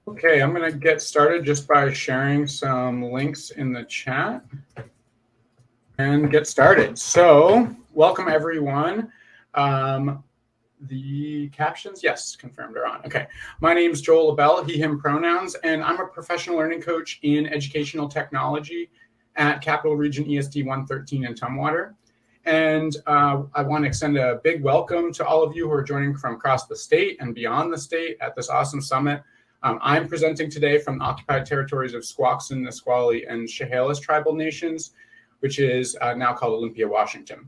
Okay, I'm going to get started just by sharing some links in the chat and get started. So, welcome everyone. The captions, yes, confirmed are on. Okay, my name's Joel LaBelle, he, him pronouns, and I'm a professional learning coach in educational technology at Capital Region ESD 113 in Tumwater. And I want to extend a big welcome to all of you who are joining from across the state and beyond the state at this awesome summit. I'm presenting today from the occupied territories of Squaxin, Nisqually, and Chehalis tribal nations, which is now called Olympia, Washington.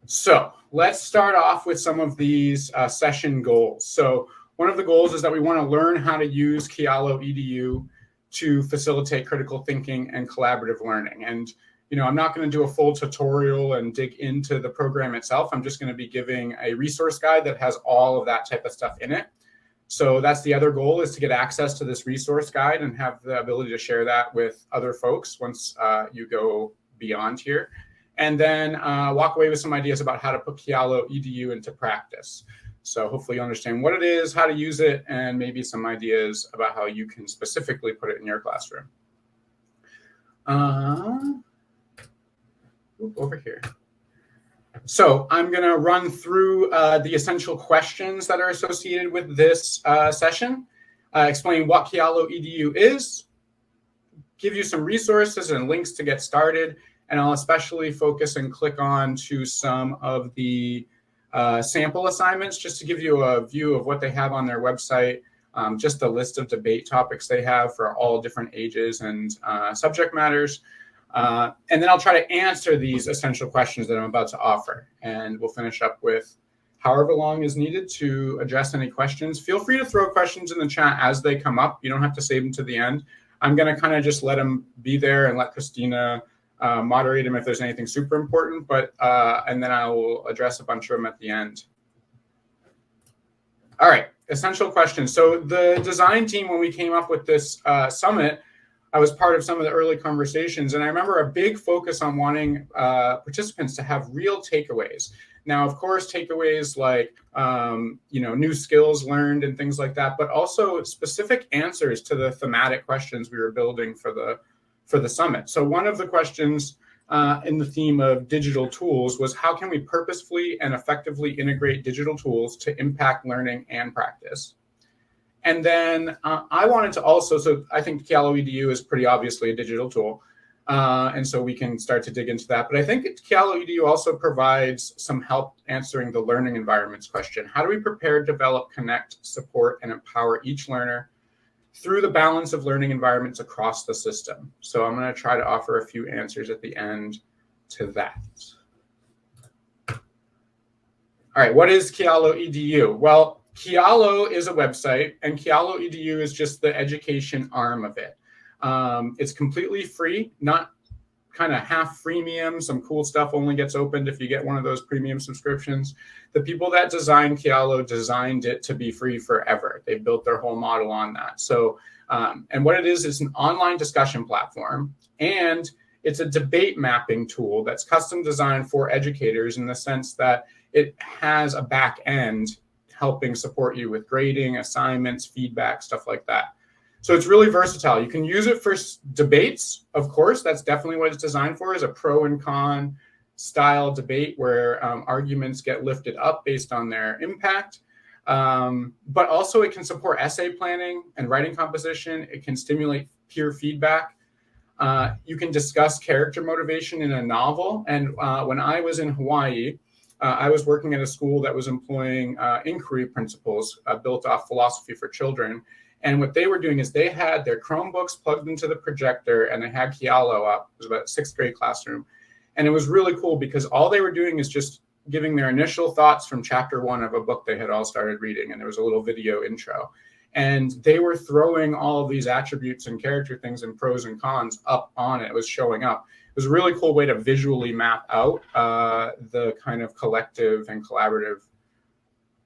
So let's start off with some of these session goals. So one of the goals is that we want to learn how to use Kialo EDU to facilitate critical thinking and collaborative learning. And I'm not going to do a full tutorial and dig into the program itself. I'm just going to be giving a resource guide that has all of that type of stuff in it. So that's the other goal, is to get access to this resource guide and have the ability to share that with other folks once you go beyond here. And then walk away with some ideas about how to put Kialo EDU into practice. So hopefully you understand what it is, how to use it, and maybe some ideas about how you can specifically put it in your classroom. Over here. So I'm going to run through the essential questions that are associated with this session, explain what Kialo EDU is, give you some resources and links to get started, and I'll especially focus and click on to some of the sample assignments just to give you a view of what they have on their website, just a list of debate topics they have for all different ages and subject matters. And then I'll try to answer these essential questions that I'm about to offer. And we'll finish up with however long is needed to address any questions. Feel free to throw questions in the chat as they come up. You don't have to save them to the end. I'm going to kind of just let them be there and let Christina moderate them if there's anything super important. And then I will address a bunch of them at the end. All right, essential questions. So the design team, when we came up with this summit, I was part of some of the early conversations, and I remember a big focus on wanting participants to have real takeaways. Now, of course, takeaways like new skills learned and things like that, but also specific answers to the thematic questions we were building for the summit. So one of the questions in the theme of digital tools was, how can we purposefully and effectively integrate digital tools to impact learning and practice? And then I wanted to also, so I think Kialo EDU is pretty obviously a digital tool. And so we can start to dig into that. But I think Kialo EDU also provides some help answering the learning environments question. How do we prepare, develop, connect, support, and empower each learner through the balance of learning environments across the system? So I'm going to try to offer a few answers at the end to that. All right, what is Kialo EDU? Well, Kialo is a website, and Kialo EDU is just the education arm of it. It's completely free, not kind of half freemium. Some cool stuff only gets opened if you get one of those premium subscriptions. The people that designed Kialo designed it to be free forever. They built their whole model on that. So, and what it is an online discussion platform, and it's a debate mapping tool that's custom designed for educators in the sense that it has a back end helping support you with grading, assignments, feedback, stuff like that. So it's really versatile. You can use it for debates, of course. That's definitely what it's designed for, is a pro and con style debate where arguments get lifted up based on their impact. But also it can support essay planning and writing composition. It can stimulate peer feedback. You can discuss character motivation in a novel. And when I was in Hawaii, I was working at a school that was employing inquiry principles built off philosophy for children. And what they were doing is they had their Chromebooks plugged into the projector, and they had Kialo up. It was about a 6th grade classroom. And it was really cool because all they were doing is just giving their initial thoughts from chapter 1 of a book they had all started reading. And there was a little video intro. And they were throwing all of these attributes and character things and pros and cons up on it. It was showing up. It was a really cool way to visually map out the kind of collective and collaborative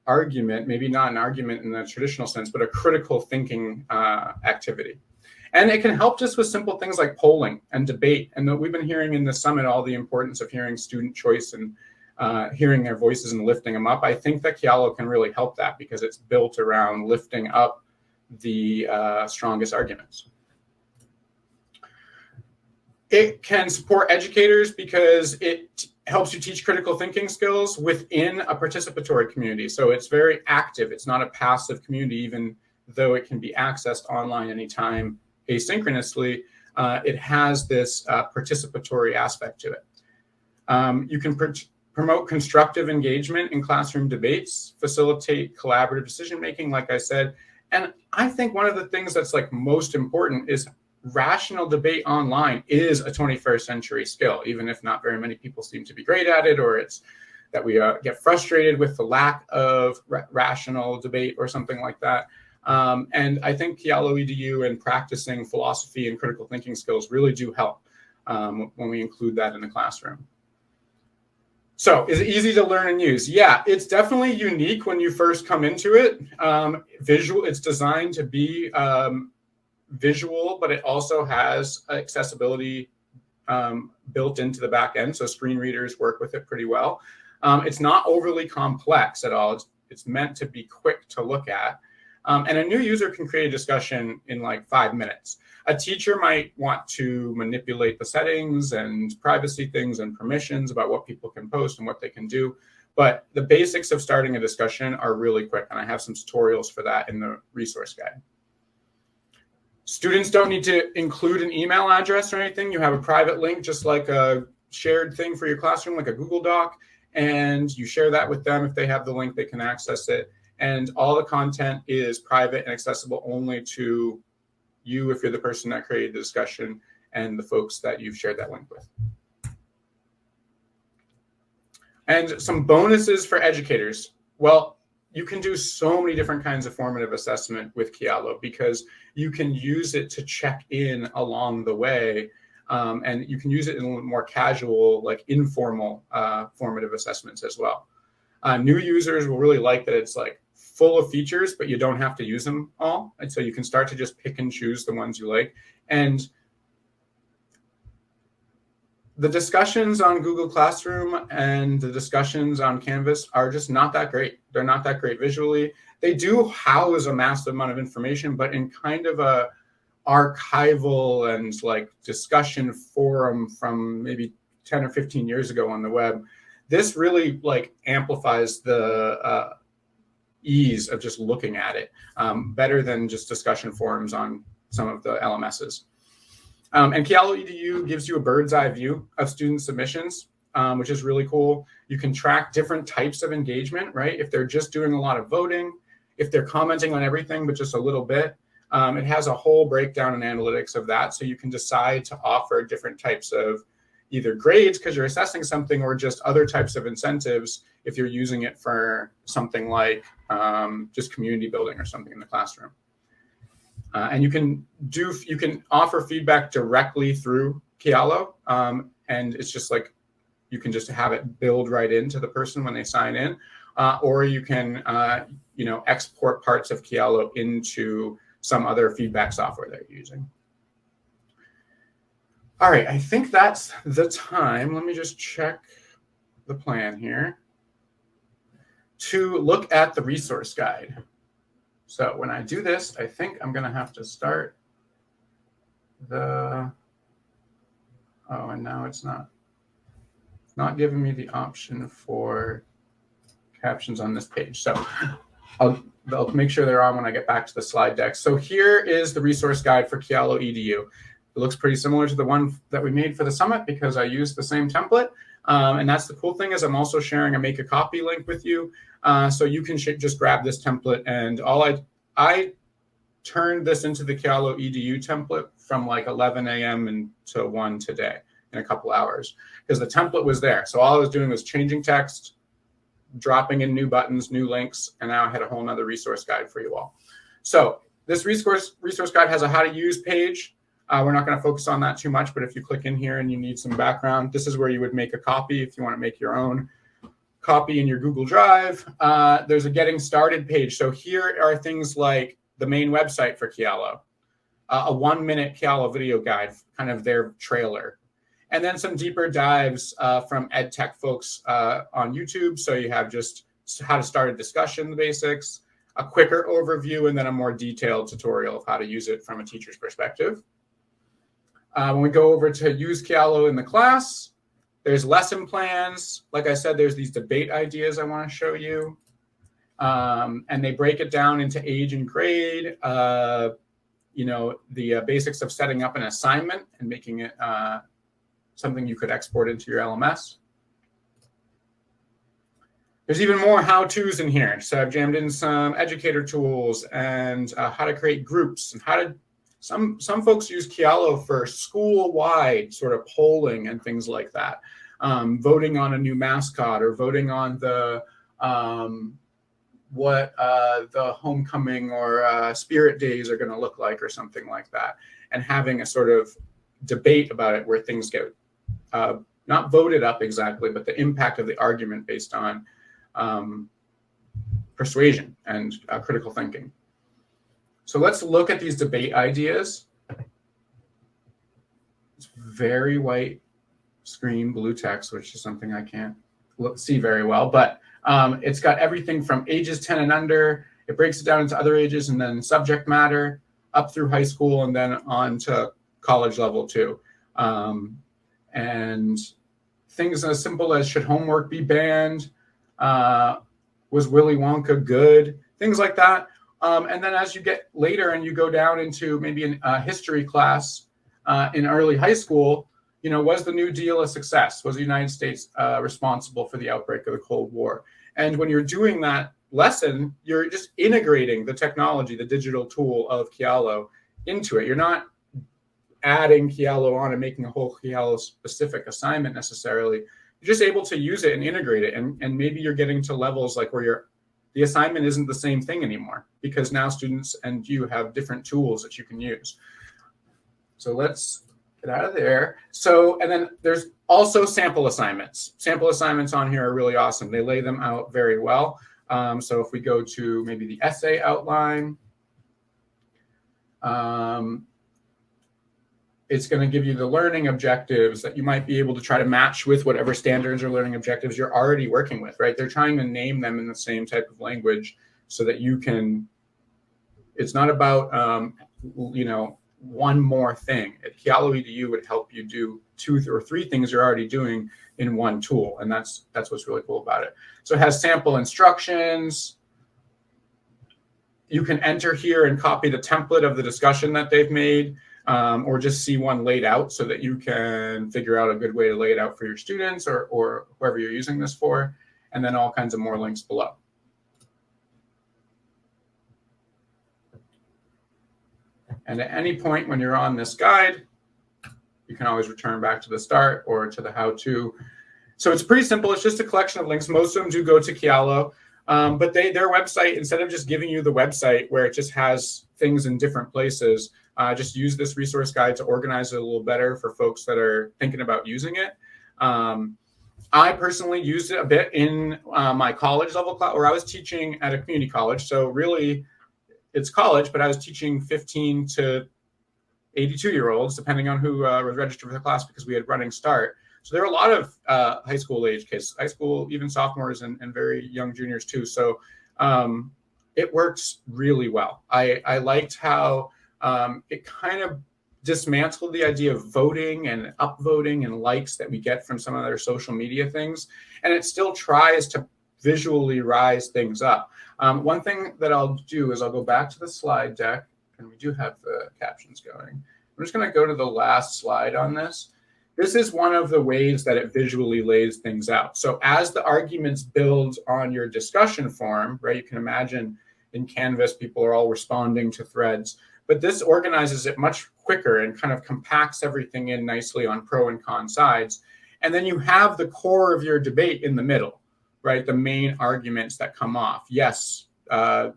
argument, maybe not an argument in the traditional sense, but a critical thinking activity. And it can help just with simple things like polling and debate. And we've been hearing in the summit all the importance of hearing student choice and hearing their voices and lifting them up. I think that Kialo can really help that because it's built around lifting up the strongest arguments. It can support educators because it helps you teach critical thinking skills within a participatory community. So it's very active. It's not a passive community, even though it can be accessed online anytime asynchronously. It has this participatory aspect to it. You can promote constructive engagement in classroom debates, facilitate collaborative decision-making, like I said. And I think one of the things that's like most important is rational debate online is a 21st century skill, even if not very many people seem to be great at it, or it's that we get frustrated with the lack of rational debate or something like that. And I think Kialo EDU and practicing philosophy and critical thinking skills really do help when we include that in the classroom. So is it easy to learn and use? Yeah, it's definitely unique when you first come into it. It's designed to be visual, but it also has accessibility built into the back end. So screen readers work with it pretty well. It's not overly complex at all. It's meant to be quick to look at. And a new user can create a discussion in like 5 minutes. A teacher might want to manipulate the settings and privacy things and permissions about what people can post and what they can do. But the basics of starting a discussion are really quick. And I have some tutorials for that in the resource guide. Students don't need to include an email address or anything. You have a private link, just like a shared thing for your classroom, like a Google Doc, and you share that with them. If they have the link, they can access it. And all the content is private and accessible only to you if you're the person that created the discussion and the folks that you've shared that link with. And some bonuses for educators. Well, you can do so many different kinds of formative assessment with Kialo because you can use it to check in along the way. And you can use it in a little more casual, like informal formative assessments as well. New users will really like that it's like full of features, but you don't have to use them all. And so you can start to just pick and choose the ones you like. And the discussions on Google Classroom and the discussions on Canvas are just not that great. They're not that great visually. They do house a massive amount of information, but in kind of a archival and like discussion forum from maybe 10 or 15 years ago on the web. This really like amplifies the ease of just looking at it better than just discussion forums on some of the LMSs. And Kialo EDU gives you a bird's eye view of student submissions, which is really cool. You can track different types of engagement, right? If they're just doing a lot of voting, if they're commenting on everything, but just a little bit. It has a whole breakdown and analytics of that. So you can decide to offer different types of either grades because you're assessing something or just other types of incentives if you're using it for something like just community building or something in the classroom. And you can offer feedback directly through Kialo. And it's just like, you can just have it build right into the person when they sign in. Or you can, export parts of Kialo into some other feedback software that you're using. All right, I think that's the time. Let me just check the plan here to look at the resource guide. So when I do this, I think I'm going to have to start the, oh, and now it's not giving me the option for captions on this page. So I'll make sure they're on when I get back to the slide deck. So here is the resource guide for Kialo EDU. It looks pretty similar to the one that we made for the summit because I used the same template. And that's the cool thing is I'm also sharing a make a copy link with you. So you can just grab this template. And I turned this into the Kialo EDU template from like 11 a.m. until 1 today in a couple hours because the template was there. So all I was doing was changing text, dropping in new buttons, new links, and now I had a whole nother resource guide for you all. So this resource guide has a how to use page. We're not going to focus on that too much, but if you click in here and you need some background, this is where you would make a copy if you want to make your own copy in your Google Drive. There's a getting started page. So here are things like the main website for Kialo, a 1-minute Kialo video guide, kind of their trailer. And then some deeper dives from ed tech folks on YouTube. So you have just how to start a discussion, the basics, a quicker overview, and then a more detailed tutorial of how to use it from a teacher's perspective. When we go over to use Kialo in the class, there's lesson plans. Like I said, there's these debate ideas I want to show you. And they break it down into age and grade, the basics of setting up an assignment and making it something you could export into your LMS. There's even more how-tos in here. So I've jammed in some educator tools and how to create groups and how to, some folks use Kialo for school-wide sort of polling and things like that. Voting on a new mascot or voting on the what the homecoming or spirit days are going to look like or something like that, and having a sort of debate about it where things get not voted up exactly, but the impact of the argument based on persuasion and critical thinking. So let's look at these debate ideas. It's very white screen, blue text, which is something I can't see very well, but it's got everything from ages 10 and under. It breaks it down into other ages and then subject matter up through high school and then on to college level too. And things as simple as should homework be banned? Was Willy Wonka good? Things like that. And then as you get later and you go down into maybe a history class in early high school, was the New Deal a success? Was the United States responsible for the outbreak of the Cold War? And when you're doing that lesson, you're just integrating the technology, the digital tool of Kialo into it. You're not adding Kialo on and making a whole Kialo specific assignment necessarily. You're just able to use it and integrate it. And maybe you're getting to levels like where the assignment isn't the same thing anymore because now students and you have different tools that you can use. So let's get out of there. So, and then there's also sample assignments. Sample assignments on here are really awesome. They lay them out very well. So if we go to maybe the essay outline, it's going to give you the learning objectives that you might be able to try to match with whatever standards or learning objectives you're already working with, right? They're trying to name them in the same type of language so that you can, it's not about, one more thing. Kialo EDU would help you do 2 or 3 things you're already doing in one tool. And that's what's really cool about it. So it has sample instructions. You can enter here and copy the template of the discussion that they've made, or just see one laid out so that you can figure out a good way to lay it out for your students or whoever you're using this for, and then all kinds of more links below. And at any point when you're on this guide, you can always return back to the start or to the how-to. So it's pretty simple. It's just a collection of links. Most of them do go to Kialo, but their website, instead of just giving you the website where it just has things in different places, just use this resource guide to organize it a little better for folks that are thinking about using it. I personally used it a bit in my college level class, where I was teaching at a community college. So really, it's college, but I was teaching 15 to 82-year-olds, depending on who was registered for the class, because we had running start. So there are a lot of high school age kids, high school, even sophomores and very young juniors too. So it works really well. I liked how it kind of dismantled the idea of voting and upvoting and likes that we get from some of their social media things. And it still tries to visually rise things up. One thing that I'll do is I'll go back to the slide deck, and we do have the captions going. I'm just going to go to the last slide on this. This is one of the ways that it visually lays things out. So as the arguments build on your discussion forum, right, you can imagine in Canvas, people are all responding to threads, but this organizes it much quicker and kind of compacts everything in nicely on pro and con sides. And then you have the core of your debate in the middle, right? The main arguments that come off. Yes,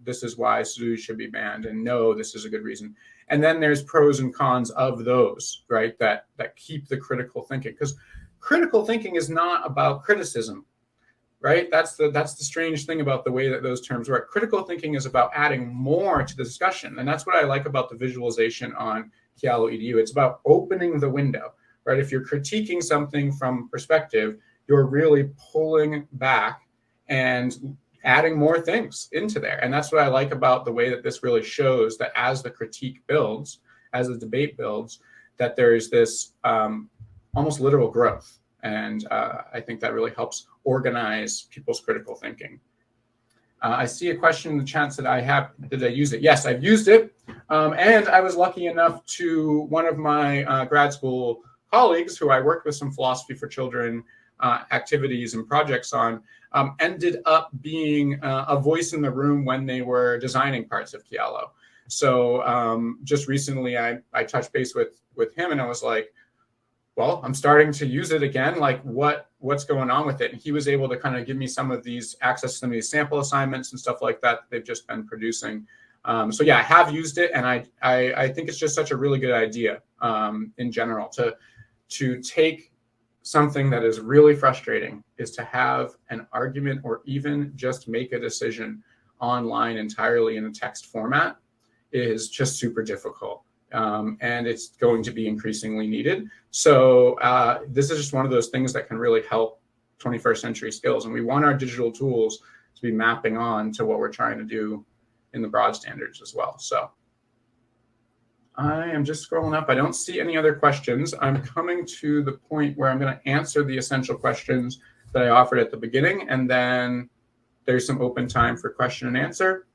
this is why zoos should be banned, and no, this is a good reason. And then there's pros and cons of those, right? That keep the critical thinking, because critical thinking is not about criticism, right? That's the strange thing about the way that those terms work. Critical thinking is about adding more to the discussion, and that's what I like about the visualization on Kialo EDU. It's about opening the window, right? If you're critiquing something from perspective, you're really pulling back and adding more things into there. And that's what I like about the way that this really shows that as the critique builds, as the debate builds, that there is this almost literal growth. And I think that really helps organize people's critical thinking. I see a question in the chat that did I use it? Yes, I've used it. And I was lucky enough to one of my grad school colleagues who I worked with some philosophy for children activities and projects on, ended up being a voice in the room when they were designing parts of Kialo. So just recently I touched base with him and I was like, well, I'm starting to use it again. Like what's going on with it? And he was able to kind of give me some of these access to some of these sample assignments and stuff like that they've just been producing. So yeah, I have used it, and I think it's just such a really good idea in general to take something that is really frustrating, is to have an argument or even just make a decision online entirely in a text format is just super difficult. And it's going to be increasingly needed. So this is just one of those things that can really help 21st century skills. And we want our digital tools to be mapping on to what we're trying to do in the broad standards as well. So I am just scrolling up. I don't see any other questions. I'm coming to the point where I'm going to answer the essential questions that I offered at the beginning. And then there's some open time for question and answer,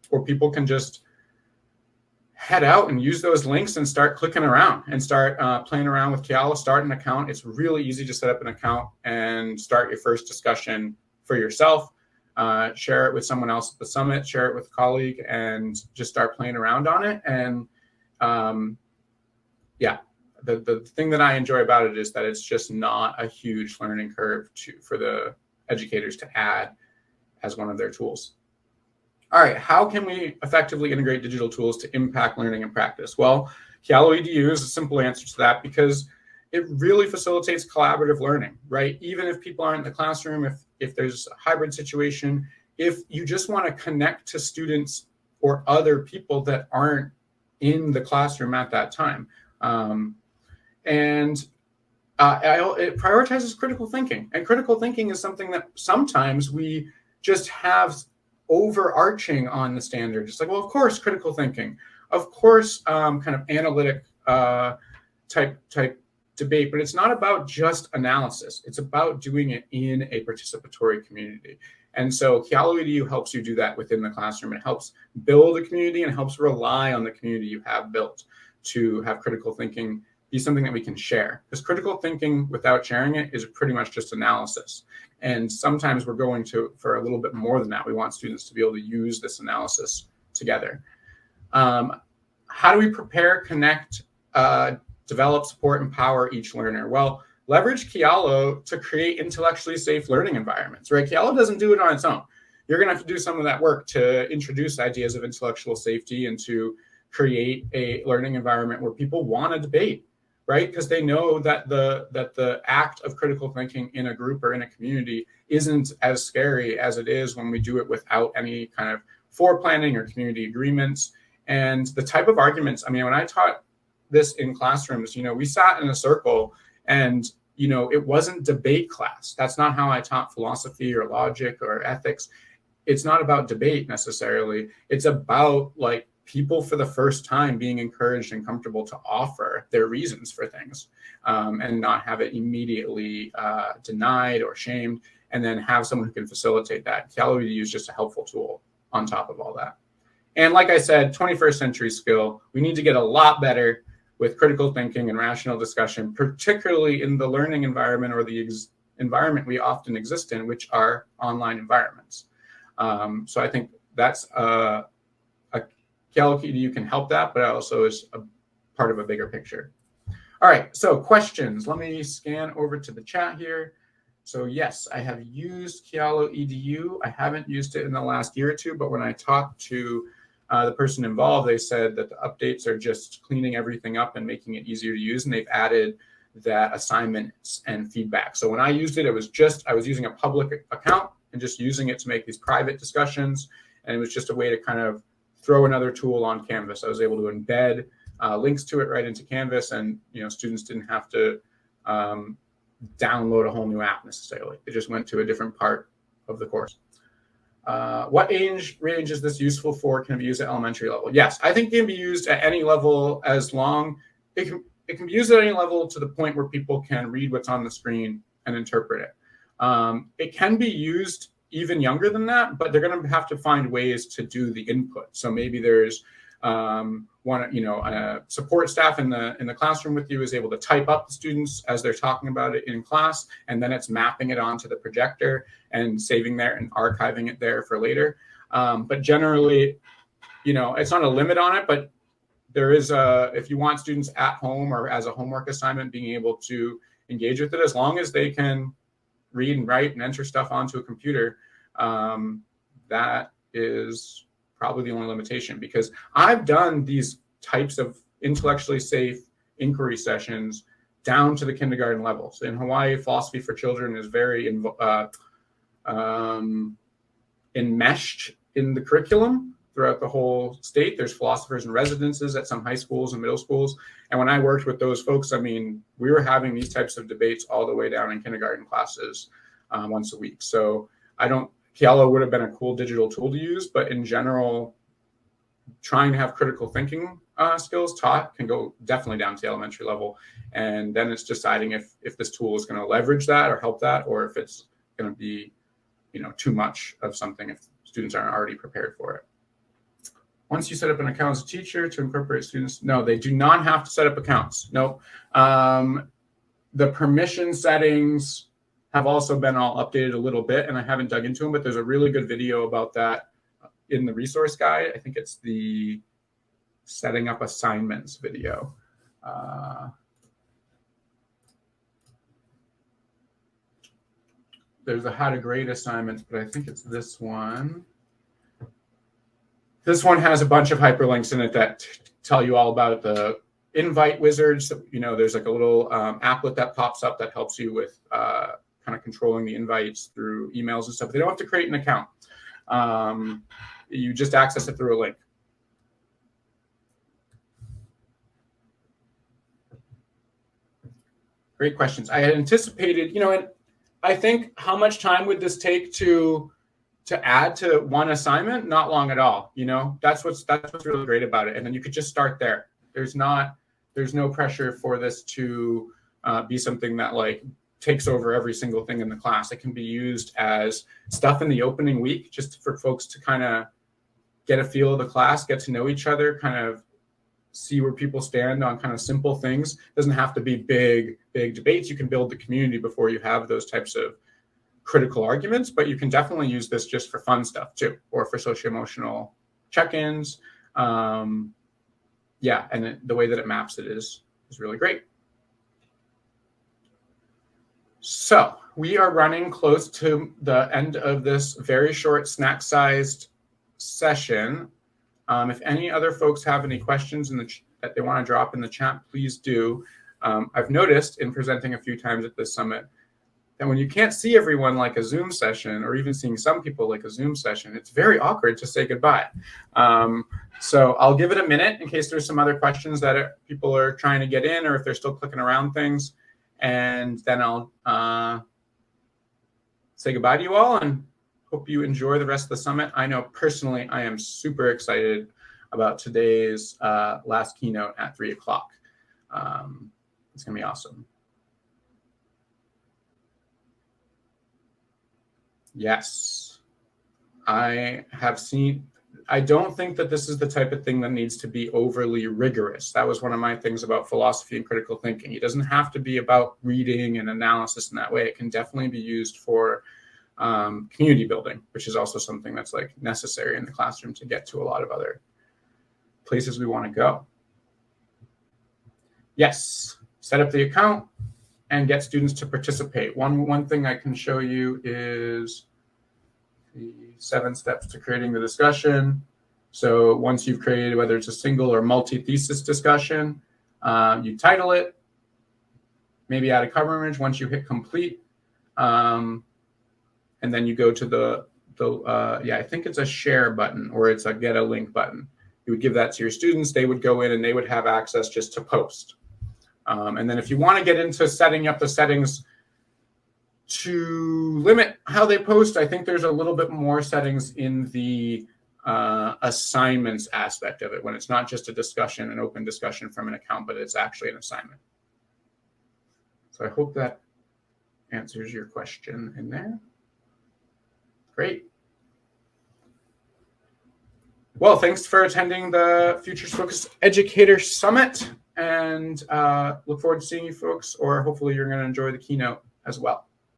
or people can just head out and use those links and start clicking around and start playing around with Kialo. Start an account. It's really easy to set up an account and start your first discussion for yourself. Share it with someone else at the summit, share it with a colleague, and just start playing around on it. And yeah, the thing that I enjoy about it is that it's just not a huge learning curve for the educators to add as one of their tools. All right, how can we effectively integrate digital tools to impact learning and practice? Well, Kialo EDU is a simple answer to that because it really facilitates collaborative learning, right? Even if people aren't in the classroom, if there's a hybrid situation, if you just want to connect to students or other people that aren't in the classroom at that time. It prioritizes critical thinking. And critical thinking is something that sometimes we just have overarching on the standard. It's like, well, of course, critical thinking, of course, kind of analytic type debate, but it's not about just analysis. It's about doing it in a participatory community. And so Kialo EDU helps you do that within the classroom. It helps build a community and helps rely on the community you have built to have critical thinking be something that we can share. Because critical thinking without sharing it is pretty much just analysis. And sometimes we're going for a little bit more than that. We want students to be able to use this analysis together. How do we prepare, connect, develop, support, empower each learner? Well, leverage Kialo to create intellectually safe learning environments, right? Kialo doesn't do it on its own. You're going to have to do some of that work to introduce ideas of intellectual safety and to create a learning environment where people want to debate, right? Because they know that the act of critical thinking in a group or in a community isn't as scary as it is when we do it without any kind of foreplanning or community agreements. And the type of arguments, I mean, when I taught this in classrooms, we sat in a circle and, it wasn't debate class. That's not how I taught philosophy or logic or ethics. It's not about debate necessarily. It's about like people for the first time being encouraged and comfortable to offer their reasons for things and not have it immediately denied or shamed, and then have someone who can facilitate that. Kialo EDU is just a helpful tool on top of all that. And like I said, 21st century skill, we need to get a lot better with critical thinking and rational discussion, particularly in the learning environment or the environment we often exist in, which are online environments. So I think that's Kialo EDU can help that, but it also is a part of a bigger picture. All right, so questions. Let me scan over to the chat here. So yes, I have used Kialo EDU. I haven't used it in the last year or two, but when I talked to the person involved, they said that the updates are just cleaning everything up and making it easier to use, and they've added that assignments and feedback. So when I used it, I was using a public account and just using it to make these private discussions, and it was just a way to kind of throw another tool on Canvas. I was able to embed links to it right into Canvas, and students didn't have to download a whole new app necessarily. They just went to a different part of the course. What age range is this useful for? Can it be used at elementary level? Yes, I think it can be used at any level as long, it can be used at any level to the point where people can read what's on the screen and interpret it. It can be used even younger than that, but they're going to have to find ways to do the input. So maybe there's support staff in the classroom with you is able to type up the students as they're talking about it in class, and then it's mapping it onto the projector and saving there and archiving it there for later. But generally, it's not a limit on it, but there is if you want students at home or as a homework assignment being able to engage with it, as long as they can read and write and enter stuff onto a computer, that is probably the only limitation, because I've done these types of intellectually safe inquiry sessions down to the kindergarten level. So in Hawaii, philosophy for children is very enmeshed in the curriculum throughout the whole state. There's philosophers in residences at some high schools and middle schools. And when I worked with those folks, I mean, we were having these types of debates all the way down in kindergarten classes once a week. So Kialo would have been a cool digital tool to use, but in general, trying to have critical thinking skills taught can go definitely down to the elementary level. And then it's deciding if this tool is going to leverage that or help that, or if it's going to be, too much of something if students aren't already prepared for it. Once you set up an account as a teacher to incorporate students, no, they do not have to set up accounts. No, the permission settings have also been all updated a little bit, and I haven't dug into them, but there's a really good video about that in the resource guide. I think it's the setting up assignments video. There's a how to grade assignments, but I think it's this one. This one has a bunch of hyperlinks in it that tell you all about the invite wizards. There's like a little applet that pops up that helps you with kind of controlling the invites through emails and stuff. They don't have to create an account. You just access it through a link. Great questions. I had anticipated, and I think how much time would this take to add to one assignment? Not long at all. That's what's really great about it. And then you could just start there. There's no pressure for this to be something that takes over every single thing in the class. It can be used as stuff in the opening week, just for folks to kind of get a feel of the class, get to know each other, kind of see where people stand on kind of simple things. It doesn't have to be big debates. You can build the community before you have those types of critical arguments, but you can definitely use this just for fun stuff too, or for socio-emotional check-ins. And the way that it maps it is really great. So we are running close to the end of this very short snack-sized session. If any other folks have any questions that they want to drop in the chat, please do. I've noticed in presenting a few times at this summit that when you can't see everyone like a Zoom session, or even seeing some people like a Zoom session, it's very awkward to say goodbye. So I'll give it a minute in case there's some other questions that people are trying to get in, or if they're still clicking around things. And then I'll say goodbye to you all and hope you enjoy the rest of the summit. I know personally I am super excited about today's last keynote at 3 o'clock. It's going to be awesome. Yes, I don't think that this is the type of thing that needs to be overly rigorous. That was one of my things about philosophy and critical thinking. It doesn't have to be about reading and analysis in that way. It can definitely be used for community building, which is also something that's necessary in the classroom to get to a lot of other places we want to go. Yes, set up the account and get students to participate. One thing I can show you is the 7 steps to creating the discussion. So once you've created, whether it's a single or multi-thesis discussion, you title it, maybe add a cover image once you hit complete. And then you go to I think it's a share button, or it's a get a link button. You would give that to your students. They would go in and they would have access just to post. And then if you want to get into setting up the settings to limit how they post, I think there's a little bit more settings in the assignments aspect of it, when it's not just a discussion, an open discussion from an account, but it's actually an assignment. So I hope that answers your question in there. Great. Well, thanks for attending the Futures Focus Educator Summit, and look forward to seeing you folks, or hopefully you're going to enjoy the keynote as well.